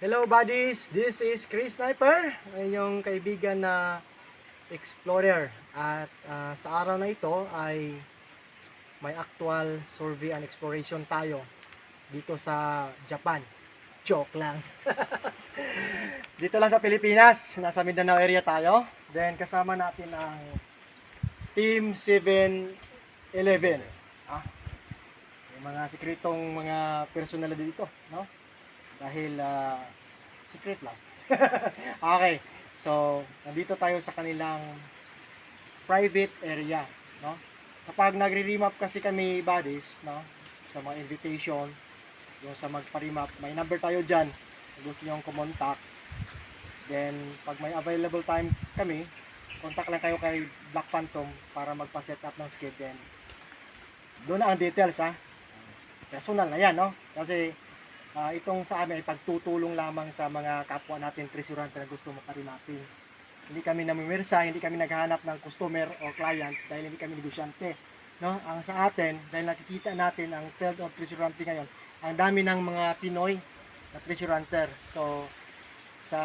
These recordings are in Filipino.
Hello buddies, this is Chris Sniper, inyong kaibigan na explorer. At sa araw na ito ay may actual survey and exploration tayo dito sa Japan. Joke lang. Dito lang sa Pilipinas, nasa Mindanao area tayo. Then kasama natin ang Team 7-Eleven. Yung mga sikretong mga personal dito, no? Dahil secret lang. Okay. So, nandito tayo sa kanilang private area, no? Kapag nagre-remap kasi kami buddies, no, sa mga invitation, yung sa magpa-remap, may number tayo diyan. Gusto niyo kumontak. Then, pag may available time kami, contact lang kayo kay Black Phantom para magpa-set up ng skid. Then, doon na ang details, ha. Personal na yan, no? Kasi itong sa amin ay pagtutulong lamang sa mga kapwa natin treasurante na gusto maparimapin. Hindi kami namimirsa, hindi kami naghahanap ng customer o client dahil hindi kami negosyante. No? Ang sa atin, dahil nakikita natin ang field of treasurante ngayon, ang dami ng mga Pinoy na treasuranter. So, sa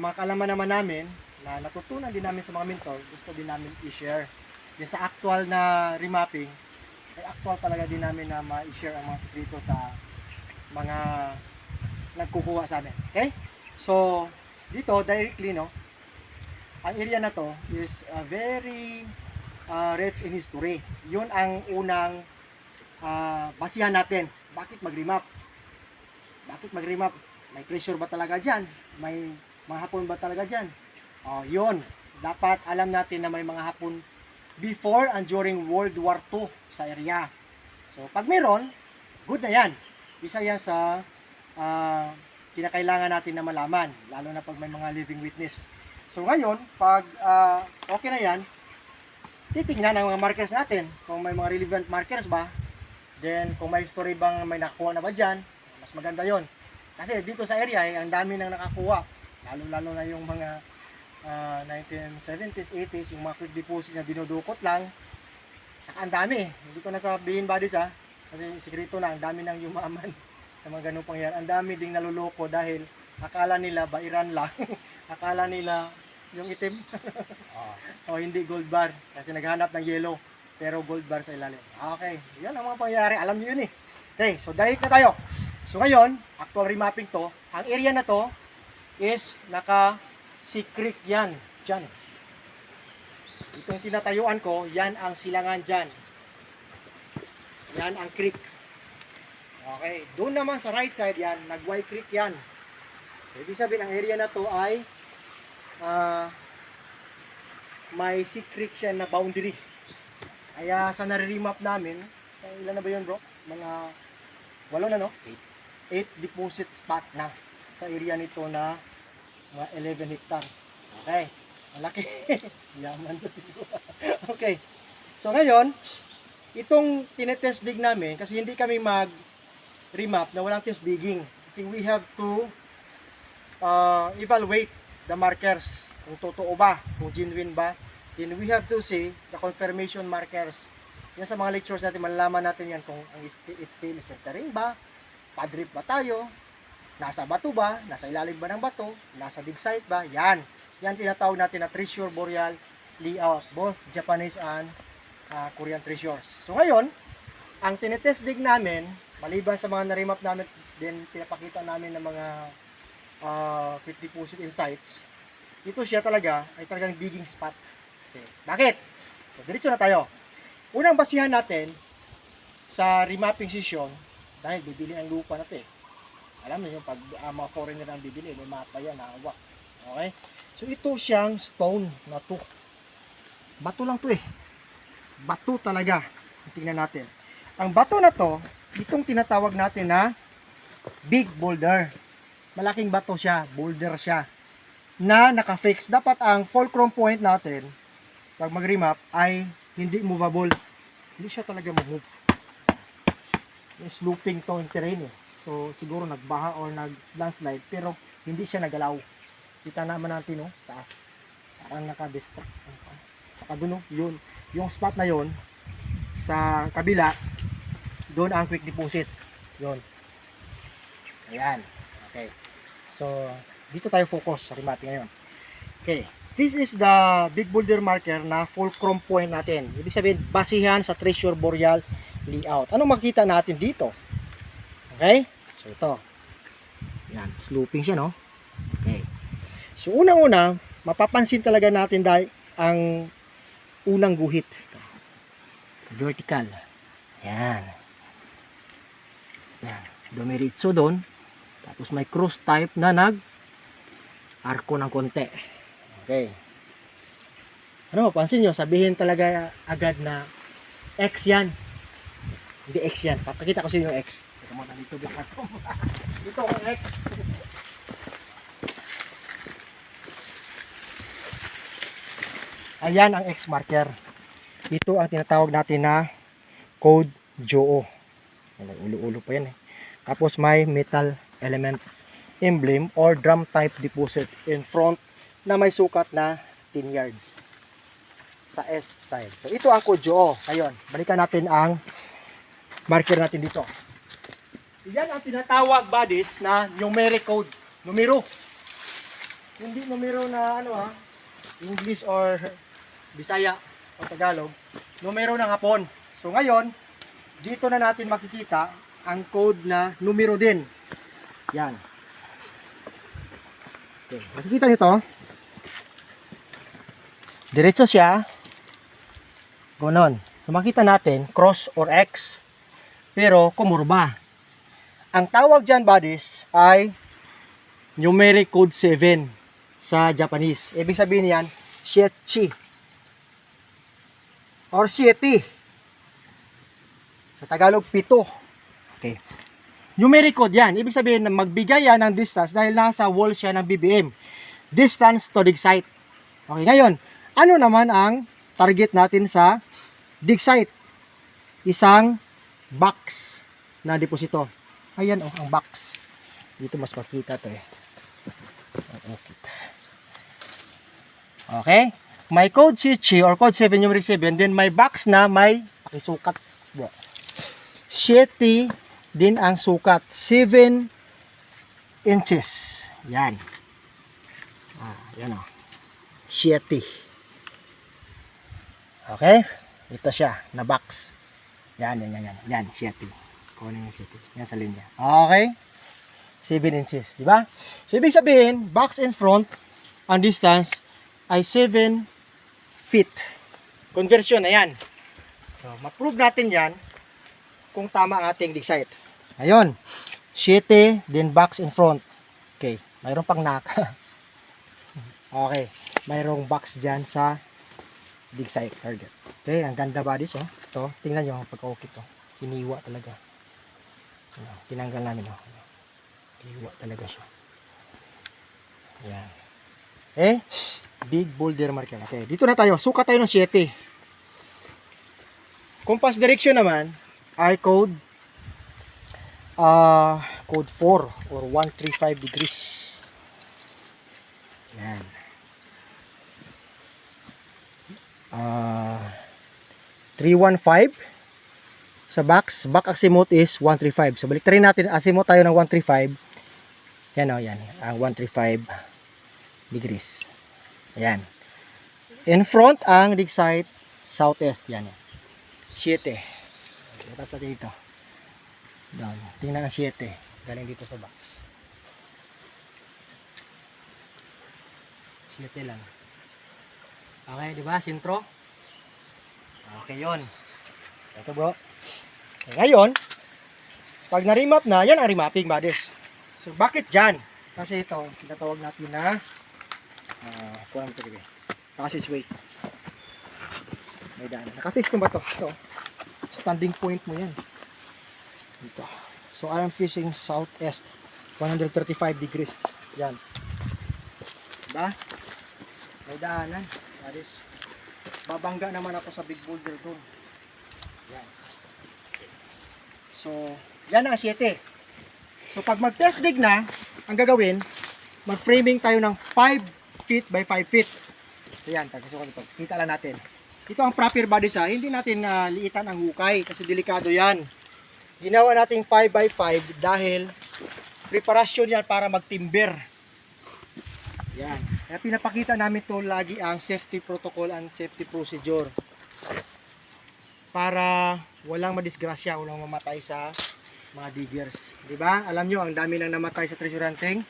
mga kaalaman naman namin, na natutunan din namin sa mga mentor, gusto din namin i-share. Sa actual na remapping, ay actual talaga din namin na ma-share ang mga sekreto sa mga nagkukuha sa amin. Okay? So, dito directly, no, ang area na to is very rich in history. Yun ang unang basihan natin. Bakit mag-remap? Bakit mag-remap? May treasure ba talaga dyan? May mga hapon ba talaga dyan? Yun. Dapat alam natin na may mga hapon before and during World War II sa area. So, pag meron, good na yan. Isa yan sa kinakailangan natin na malaman, lalo na pag may mga living witness. So ngayon, pag okay na yan, titignan ang mga markers natin, kung may mga relevant markers ba, then kung may story bang may nakuha na ba dyan, mas maganda yon. Kasi dito sa area, ang dami nang nakakuha, lalo na yung mga 1970s, 80s, yung mga quick deposit na dinudukot lang, ang dami. Hindi ko nasabihin buddies ha, kasi sikreto na, ang dami nang yumaman sa mga ganung pangyayari. Ang dami ding naluloko dahil akala nila bairan lang. Akala nila yung itim. O hindi gold bar kasi naghanap ng yellow pero gold bar sa ilalim. Okay, yan ang mga pangyayari. Alam niyo yun eh. Okay, so direct na tayo. So ngayon, actual remapping to. Ang area na to is naka-sea creek yan. Dyan. Itong tinatayuan ko, yan ang silangan dyan. Yan ang creek. Okay, doon naman sa right side yan, nag-Y creek yan. So, ibig sabihin ang area na to ay may sea creek siya na boundary. Kaya sa nare-remap namin, ilan na ba yun bro? Mga 8 na no? 8 deposit spot na sa area nito na mga 11 hectares. Okay, malaki. Yaman to. Okay, so ngayon, itong tinetest dig namin, kasi hindi kami mag-remap na walang test digging. Kasi we have to evaluate the markers. Kung totoo ba, kung genuine ba. Then we have to see the confirmation markers. Yan sa mga lectures natin, malalaman natin yan kung ang still is centering ba, padrip ba tayo, nasa bato ba, nasa ilalim ba ng bato, nasa dig site ba, yan. Yan tinatawag natin na treasure boreal layout, both Japanese and Korean treasures. So ngayon, ang tinetest dig namin, maliban sa mga na-remap namin, then pinapakita namin ng mga quick deposit insights, ito siya talaga ay talagang digging spot. Okay. Bakit? So diretso na tayo. Unang basihan natin sa remapping session, dahil bibili ang lupa na ito eh. Alam niyo yung pag mga foreigner ang bibili, may mapa yan, hawak. Okay? So ito siyang stone na to. Bato lang to eh. bato talaga. Tingnan natin. Ang bato na to, itong tinatawag natin na big boulder. Malaking bato siya, boulder siya, na naka-fix. Dapat ang fulcrum point natin, pag mag-remap, ay hindi movable. Hindi siya talaga move. Yung sloping to yung terrain eh. So, siguro nagbaha or nag-landslide, pero hindi siya nagalaw. Kita naman natin, no, sa taas. Parang naka-destruct. Saka doon, yun. Yung spot na yun, sa kabila, doon ang quick deposit. Yun. Ayan. Okay. So, dito tayo focus sa remapping ngayon. Okay. This is the big boulder marker na fulcrum point natin. Ibig sabihin, basihan sa Treasure Boreal layout. Anong makikita natin dito? Okay? So, ito. Yan. Sloping siya, no? Okay. So, unang-una, mapapansin talaga natin dahil ang unang guhit. Vertical. Yan. Yan. Dumiritso doon. Tapos may cross type na arko ng konti. Okay. Ano mapansin nyo? Sabihin talaga agad na X yan. Hindi X yan. Papakita ko sa inyo yung X. Ito muna dito. Dito ang X. Ayan ang X marker. Ito ang tinatawag natin na code JOO. Ulo-ulo pa yan eh. Tapos may metal element emblem or drum type deposit in front na may sukat na 10 yards sa east side. So ito ang code JOO. Ngayon, balikan natin ang marker natin dito. Yan ang tinatawag buddies na numeric code. Numero. Hindi numero na ano English or Bisaya o Tagalog. Numero ng Hapon. So ngayon, dito na natin makikita ang code na numero din. Yan. Okay. Makikita nito. Diretso siya. Ganon. So makita natin, cross or X. Pero kumurba. Ang tawag dyan, buddies, ay numeric code 7 sa Japanese. Ibig sabihin yan, Shetchi. Or Sieti. Sa Tagalog, 7. Okay. Numeric code yan. Ibig sabihin na magbigay yan ng distance dahil nasa wall siya ng BBM. Distance to dig site. Okay, ngayon, ano naman ang target natin sa dig site? Isang box na deposito. Ayan ang box. Dito mas makita to eh. Okay? May code Shichi or code 7 numeric 7, then may box na may pakisukat. Sheti din ang sukat, 7 inches. Yan. Yan o. Sheti. Okay? Ito siya, na box. Yan. Yan, Sheti. Kunin yung Sheti. Yan sa linya. Okay? 7 inches. Diba? So, ibig sabihin, box in front, ang distance ay 7 feet. Conversion, ayan. So, ma-prove natin yan kung tama ang ating dig site. Ayun. Shete, then box in front. Okay. Mayroon pang knock. Okay. Mayroong box dyan sa dig site target. Okay. Ang ganda buddies, oh. Ito. Tingnan nyo ang pagka-okay to. Hiniwa talaga. Tinanggal namin, oh. Hiniwa talaga siya. Ayan. Okay. Big boulder marker. Okay, dito na tayo. Sukat tayo ng 7. Compass direction naman ay code 4 or 135 degrees. Yan. 315 sa box. Back azimuth is 135. So balik rin natin azimuth tayo ng 135. Yan o, yan. Ang 135 degrees. Ayan. In front ang dig site southeast. Yan. 7. Tapos natin dito. Down. Tingnan ang 7. Galing dito sa box. 7 lang. Okay, di ba? Sintro. Okay, yon. Ito bro. Okay, ngayon, pag na-remap na, yan ang remapping buddies. So, bakit dyan? Kasi ito, tinatawag natin na kuha mo ito, passageway. May daanan. Nakafix na ba to? Ito. Standing point mo yan. Dito. So I am facing southeast. 135 degrees. Yan. Diba? May daanan. Aris. Babangga naman ako sa big boulder doon. Yan. So, yan ang 7. So pag mag-test dig na, ang gagawin, mag-framing tayo ng 5 feet by 5 feet. So yan, tagasukan ito. Kita lang natin. Ito ang proper body sa, hindi natin liitan ang hukay kasi delikado yan. Ginawa nating 5 by 5 dahil preparasyon yan para mag-timber. Yan. Kaya pinapakita namin to lagi ang safety protocol and safety procedure. Para walang madisgrasya, walang mamatay sa mga diggers. Diba? Alam nyo, ang dami nang namatay sa treasure hunting.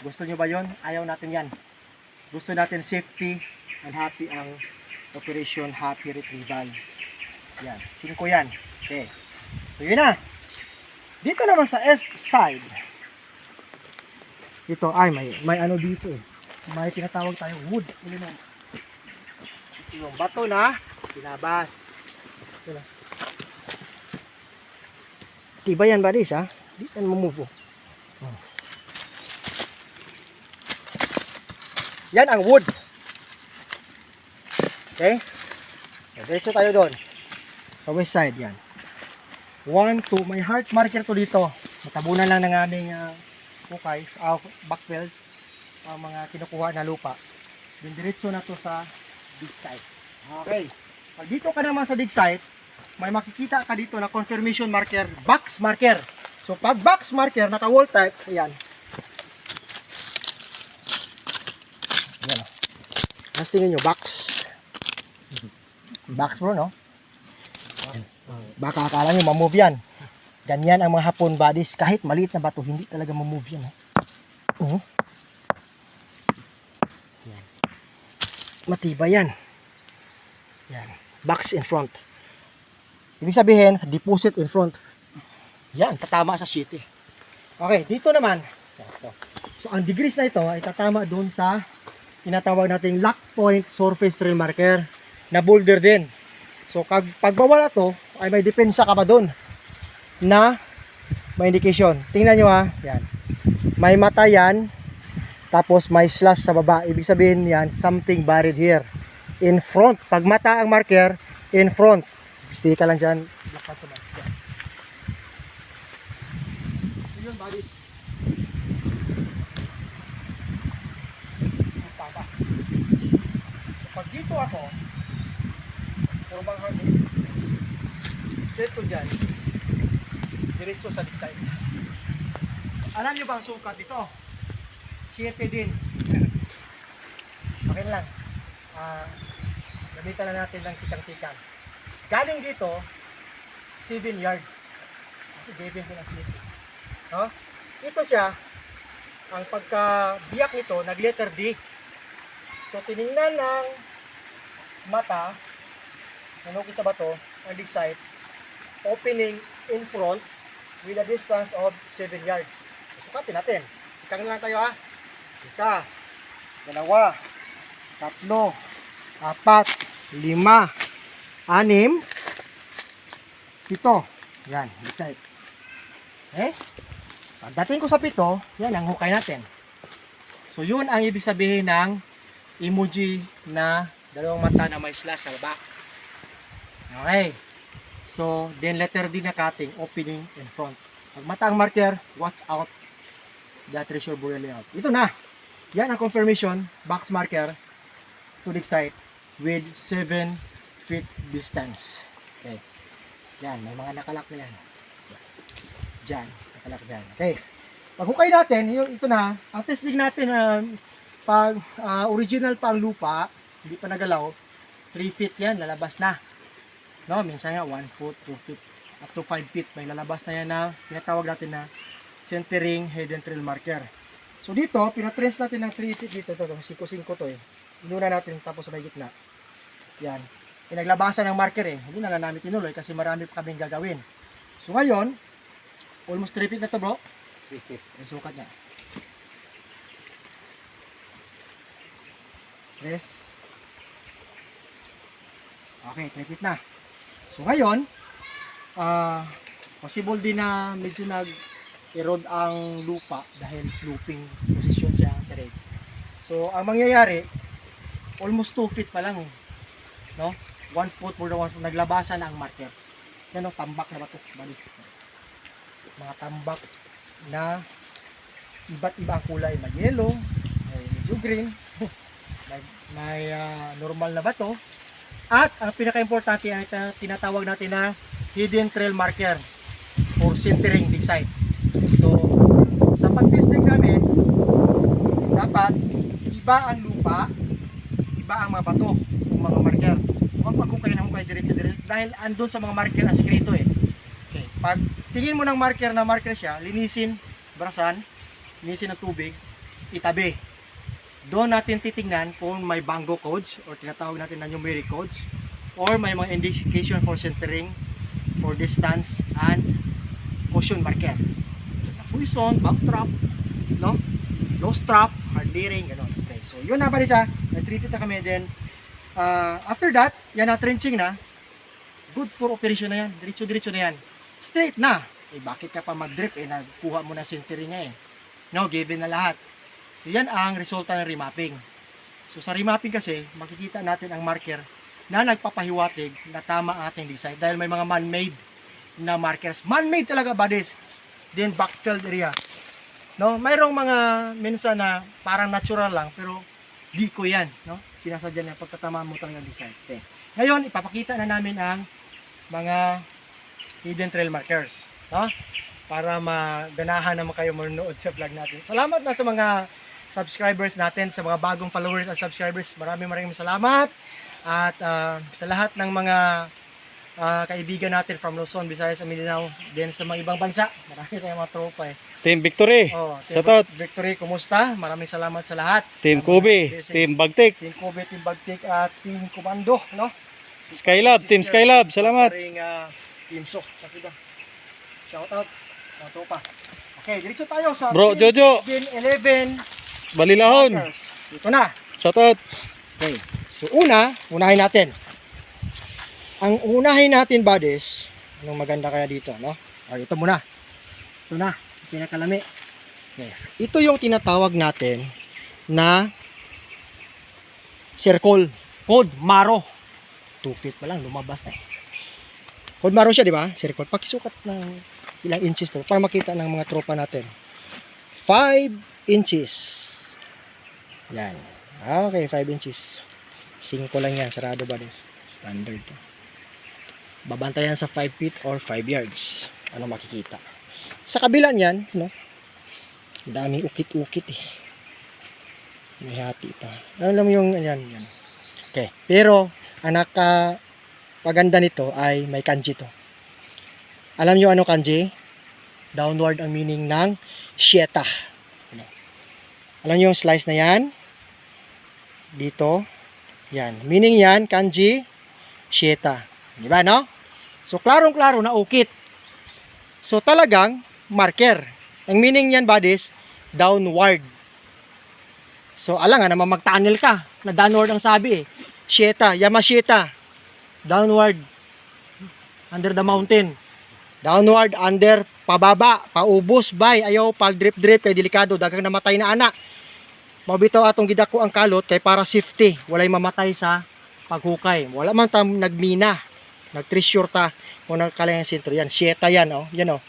Gusto nyo ba yon? Ayaw natin yan. Gusto natin safety and happy ang operation happy retrieval. Yan. 5 yan. Okay. So yun na. Dito naman sa east side. Dito ay may ano dito eh. May tinatawag tayong wood. Yung bato na pinabas. Ito na. Tiba yan ba dis ha? Di kan mamove. Oh. Yan ang wood. Okay? Diretso tayo doon. Sa west side yan. 1, 2. May heart marker to dito. Matabunan lang ng aming hukay, backfield. Ang mga kinukuha na lupa. Then diretso na to sa dig site. Okay. Pag dito ka naman sa dig site, may makikita ka dito na confirmation marker, box marker. So pag box marker, naka wall type, ayan. Ayan. Mas tingin nyo, box. Box bro, no? Baka akala nyo mamove yan. Ganyan ang mga hapon bodies. Kahit maliit na bato, hindi talaga mamove yan. Yan. Matibay yan. Yan. Box in front. Ibig sabihin, deposit in front. Yan, tatama sa city. Okay, dito naman. So, ang degrees na ito ay tatama doon sa tinatawag nating lock point surface trail marker na boulder din. So, pag bawala to, ay may depensa ka pa doon na may indication. Tingnan nyo ha. Yan. May mata yan. Tapos may slash sa baba. Ibig sabihin yan, something buried here. In front. Pag mata ang marker, in front. Stay ka lang dyan. Yun, buddies. Tabas. Pag dito ako, puro bang hard straight ko dyan, diretso sa dig side. Alam nyo ba ang sukat dito? 7 din. Okay lang. Gamitan na natin ng tikang-tikang. Galing dito, 7 yards. Kasi gawin ko ng city. No? Ito siya, ang pagkabiyak nito, nag-letter D. So, tinignan ng mata, nanukit sa bato, ang dig site, opening in front with a distance of 7 yards. So, sukatin natin. Ikang lang tayo ha. 1, 2, 3, 4, 5, 6, 7. Yan, dig site. Okay? Pagdating ko sa 7, yan ang hukay natin. So, yun ang ibig sabihin ng emoji na dalawang mata na may slash sa baba. Okay. So, then letter D na cutting, opening in front. Pag mata ang marker, watch out the treasure buoy layout. Ito na. Yan ang confirmation, box marker to dig site with 7 feet distance. Okay. Yan, may mga nakalak na yan. Diyan, nakalak dyan. Okay. Pag hukay natin, ito na, ang test dig natin, pag original pa ang lupa, hindi pa nagalaw, 3 feet yan, lalabas na. No, minsan nga 1 foot, 2 feet, up to 5 feet, may lalabas na yan na tinatawag natin na centering hidden trail marker. So dito, pinatrace natin ng 3 feet dito, ito, 5-5 to eh. Inuna natin tapos sa may gitna. Yan. Pinaglabasan ng marker eh. Hindi na lang namin tinuloy kasi marami pa kaming gagawin. So ngayon, almost 3 feet na to bro. 3 feet. Yung sukat niya. Press. Okay, 3 feet na. So ngayon, possible din na medyo nag-erode ang lupa dahil sloping position siya ang terrain. So ang mangyayari, almost 2 feet pa lang, no? 1 foot, more than 1 foot, naglabasan na ang marker. Yan o, tambak na bato, balik. Mga tambak na iba't iba ang kulay. May yellow, may medyo green, may normal na bato. At ang pinaka-importante ay tinatawag natin na hidden trail marker for centering dig site. So, sa pag-testing namin, dapat iba ang lupa, iba ang mga bato, ang mga marker. Huwag maghukay na hukay diretso-diretso dahil andun sa mga marker ang sekreto eh. Okay. Pag tingin mo ng marker na marker siya, linisin, brasan, linisin ng tubig, itabi. Doon natin titingnan kung may Bango codes or tinatawag natin na numeric codes or may mga indication for centering, for distance, and caution marker. Poison, backtrap, no? Low strap, hard bearing, gano'n. Okay, so yun na ba isa? Nag-treat na kami. Then, after that, yan na trenching na. Good for operation na yan. Diretso-diretso na yan. Straight na. Eh, bakit ka pa mag-drip? Eh, nagkuha mo na centering niya eh. No, given na lahat. So, yan ang resulta ng remapping. So, sa remapping kasi, makikita natin ang marker na nagpapahiwatig na tama ang ating design. Dahil may mga man-made na markers. Man-made talaga, buddies. Then, backfilled area. No, mayroong mga minsan na parang natural lang, pero di ko yan. No? Sinasadya niya pagkatamaan mo talaga design. Okay. Ngayon, ipapakita na namin ang mga hidden trail markers. No? Para maganahan naman kayo manonood sa vlog natin. Salamat na sa mga subscribers natin, sa mga bagong followers at subscribers. Maraming salamat. At sa lahat ng mga kaibigan natin from Luzon, Visayas, Mindanao, din sa mga ibang bansa. Marami tayong mga tropa eh. Team Victory. Oh, Team Victory, kumusta? Maraming salamat sa lahat. Team Kubi, Team Bagtik, Team Kobe, Team Bagtik at Team Komando, no? Skylab, Team Skylab, salamat. Team Sok, shout out, mga tropa. Okay, diretso tayo sa Bro Jojo, 11 Balilahon. markers. Dito na. Shoutout. Okay. So unahin natin. Ang unahin natin, buddies, anong maganda kaya dito, no? Okay, ito muna. Ito na, pinakalami. Okay. Ito yung tinatawag natin na circle. Code Maro. 2 feet pa lang, lumabas na eh. Code Maro siya, di ba? Circle. Pakisukat ng ilang inches to para makita ng mga tropa natin. 5 inches. Yan. Okay, 5 inches. 5 lang yan. Sarado ba? Standard. Babantayan sa 5 feet or 5 yards. Ano makikita? Sa kabila niyan, no? Daming ukit-ukit eh. May hati pa. Alam mo yung yan. Okay. Pero, ang nakapaganda nito ay may kanji to. Alam nyo ano kanji? Downward ang meaning ng shieta. Alam nyo yung slice na yan? Dito. Yan. Meaning yan, kanji, shieta. Diba, no? So, klarong-klaro na ukit. So, talagang marker. Ang meaning yan, buddies, downward. So, alam nga naman mag-tunnel ka. Na downward ang sabi eh. Shieta, Yamashita. Downward. Under the mountain. Downward, under, pababa, paubos, bay. Ayaw, pag drip-drip, kay delikado. Dagang namatay na anak. Mabitaw atong gidako ang kalot kay para safety. Walay mamatay sa paghukay. Wala man tam nagmina. Nag-treasure ta. Kung nagkalay ang sentro. Yan, shieta yan, oh. Yan, oh.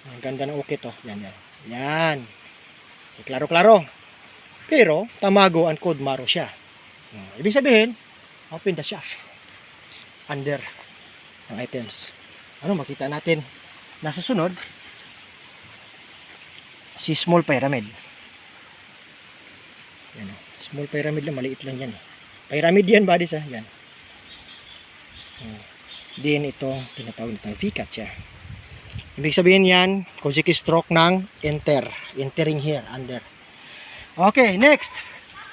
Ang ganda ng ukit, oh. Yan. Yan. Klaro-klaro. Pero, tamago ang code Maro siya. Ibig sabihin, open the shaft. Under ang items. Ano makita natin? Nasa sunod, si small pyramid. Yan, oh. Small pyramid lang, maliit lang yan. Pyramid yan, buddies, ha. Yan. Din ito, tinatawag nitong fikat siya. Ibig sabihin yan, Kojiki stroke ng enter. Entering here, under. Okay, next.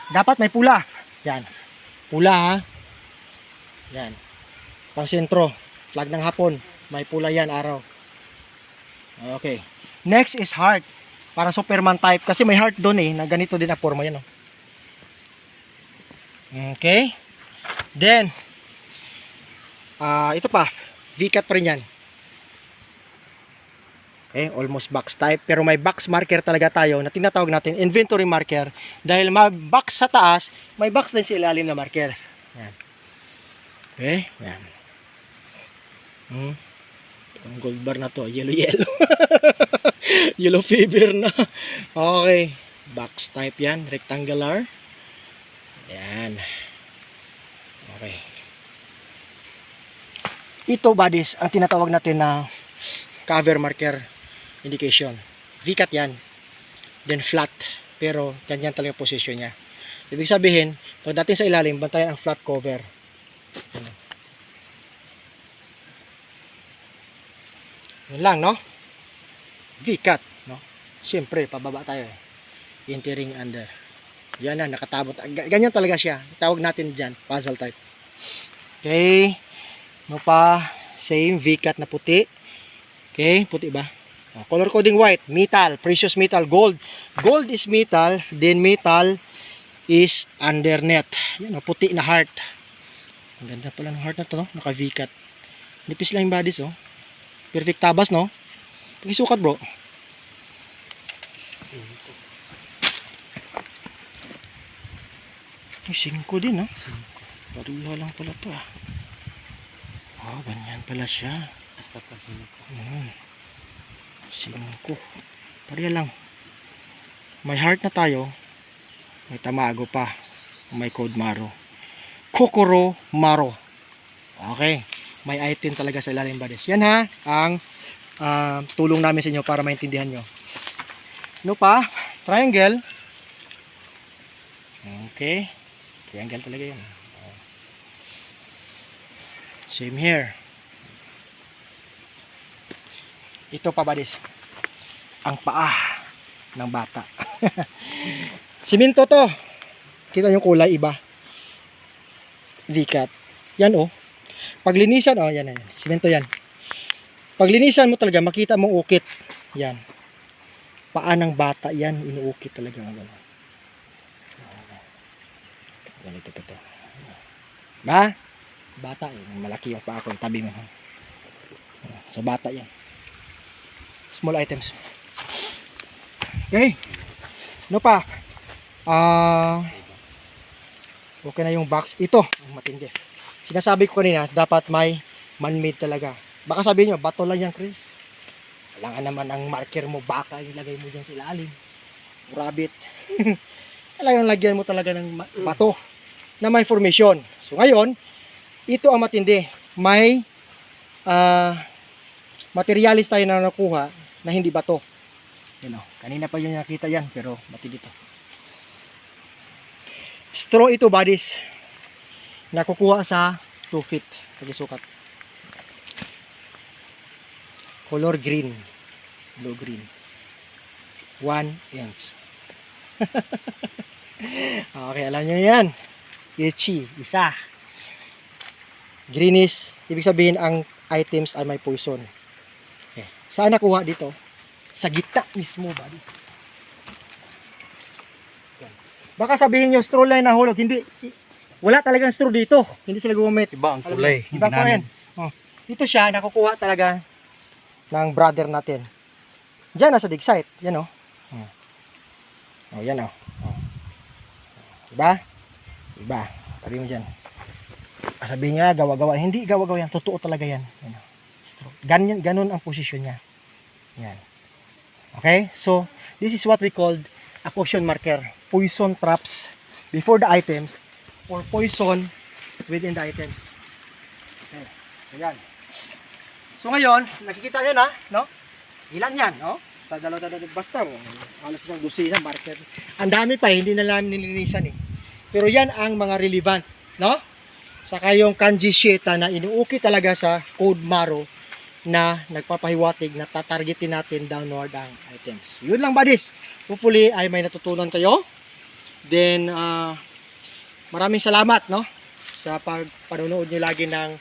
Dapat may pula. Yan. Pula, ha. Yan. Pang sentro. Flag ng hapon. May pula yan, araw. Okay. Next is heart. Para Superman type. Kasi may heart doon eh. Na ganito din ang forma yan, oh. Okay. Then, Ito pa, V-cut pa rin yan. Okay, almost box type. Pero may box marker talaga tayo na tinatawag natin inventory marker. Dahil may box sa taas, may box din sa ilalim na marker. Yan. Okay, yan. Ang gold bar na to, yellow. Yellow fever na. Okay, box type yan, rectangular. Yan. Okay. Ito buddies, ang tinatawag natin na cover marker indication. V-cut yan. Then flat. Pero ganyan talaga position niya. Ibig sabihin, pagdating sa ilalim, bantayan ang flat cover. Yun lang, no? V-cut, no? Siyempre, pababa tayo. Entering under. Yan na, nakatabot. Ganyan talaga siya. Tawag natin dyan, puzzle type. Okay. No pa, same V-cut na puti. Okay, puti ba? Color coding white, metal, precious metal, gold. Gold is metal, then metal is undernet. Yan, puti na heart. Ang ganda pala ng heart na to, no? Naka V-cut. Nipis lang yung bodies, oh. Perfect tabas, no? Pagisukat, bro. Ay, 5 din, ha? Paruha lang pala to, ah. Oh, ganyan pala siya. Basta pa 5. 5. Pareha lang. May heart na tayo. May tamago pa. May code maro. Kokoro maro. Okay. May item talaga sa ilalim buddies. Yan ha. Ang tulong namin sa inyo para maintindihan nyo. No pa? Triangle. Okay. Triangle talaga yan. Same here. Ito pa buddies, ang paa ng bata. Siminto to. Kita yung kulay iba. V-cut. Yan oh. Paglinisan oh, yan. Siminto yan. Paglinisan mo talaga makita mo ukit. Yan. Paa ng bata yan, inuukit talaga ng gano'n. Ganito to. Ba? Bata eh, malaki yung paa ko, tabi mo. Sa bata yan. Small items. Okay. No pa. Okay na yung box. Ito, matindi. Sinasabi ko kanina, dapat may man-made talaga. Baka sabihin nyo, bato lang yan, Chris. Kailangan naman ang marker mo, baka ilagay mo dyan sa ilalim. Rabbit. Kailangan lagyan mo talaga ng bato na may formation. So ngayon, ito ang matindi. May materialis tayo na nakuha na hindi bato. Yan o. Kanina pa yung nakita yan, pero matindi to. Straw ito, buddies. Nakukuha sa 2 feet. Pagisukat. Color green. Blue green. 1 inch. Okay, alam nyo yan. Itchy. Isa. Greenish. Ibig sabihin, ang items ay may poison. Okay. Saan nakuha dito? Sa gitna mismo, buddy. Baka sabihin nyo, straw lang nahulog. Hindi. Wala talagang straw dito. Hindi sila gumamit. Iba ang kulay. Iba pa rin. Oh. Dito siya, nakukuha talaga ng brother natin. Diyan, nasa dig site. Yan o. Oh, yan o. Oh. Diba? Diba? Sabi mo dyan. Sabihin niya, gawa-gawa. Hindi gawa-gawa yan. Totoo talaga yan. Yan o. Ganun ang posisyon niya. Yan. Okay? So, this is what we called a poison marker. Poison traps before the items or poison within the items. Okay. So, yan. So, ngayon, nakikita nyo na, no? Ilan yan, no? Sa dalawa-dalawa, basta, halos isang dosina, marker. Ang dami pa, hindi na lang nilinisan eh. Pero yan ang mga relevant, no? Saka yung kanji sheta na inuuki talaga sa code maro na nagpapahiwatig na tatargetin natin downward ang items. Yun lang buddies. Hopefully ay may natutunan kayo. Then maraming salamat no sa panonood niyo lagi ng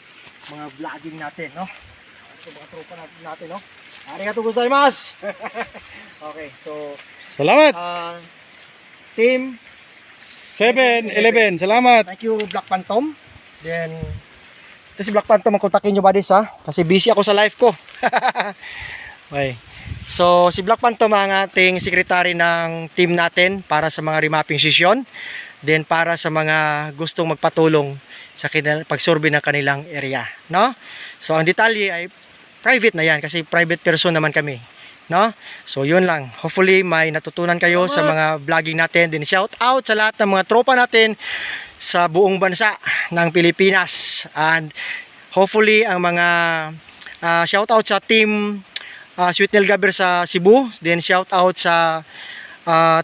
mga vlogging natin no. Sa mga tropa natin no. Arigatou gozaimasu. Okay, so Salamat. team 7-11. Salamat. thank you Black Phantom. Then Ito si Black Phantom, kontakin nyo buddies ha. Kasi busy ako sa live ko. Okay. So si Black Phantom ang ating secretary ng team natin para sa mga remapping session. Then para sa mga gustong magpatulong sa pag-survey ng kanilang area, no? So ang detalye ay private na yan kasi private person naman kami, no? So yun lang. Hopefully may natutunan kayo sa mga vlogging natin. Then shout out sa lahat ng mga tropa natin sa buong bansa ng Pilipinas. And hopefully ang mga shout out sa team Sweet Nail Gabber sa Cebu. Then shout out sa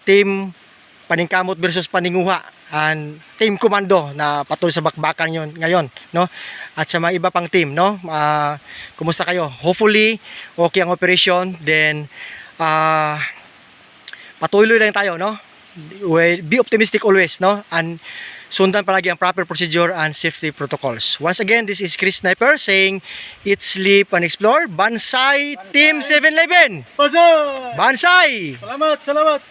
team Paningkamot versus Paninguha and team Komando na patuloy sa bakbakan yon ngayon, no? At sa mga iba pang team, no? Kumusta kayo? Hopefully okay ang operation. Then patuloy lang tayo, no? Be optimistic always, no? And sundan palagi ang proper procedure and safety protocols. Once again, this is Chris Sniper saying, eat, sleep, and explore. Bansay Team 7-Eleven! Pasok! Bansay! Salamat, salamat.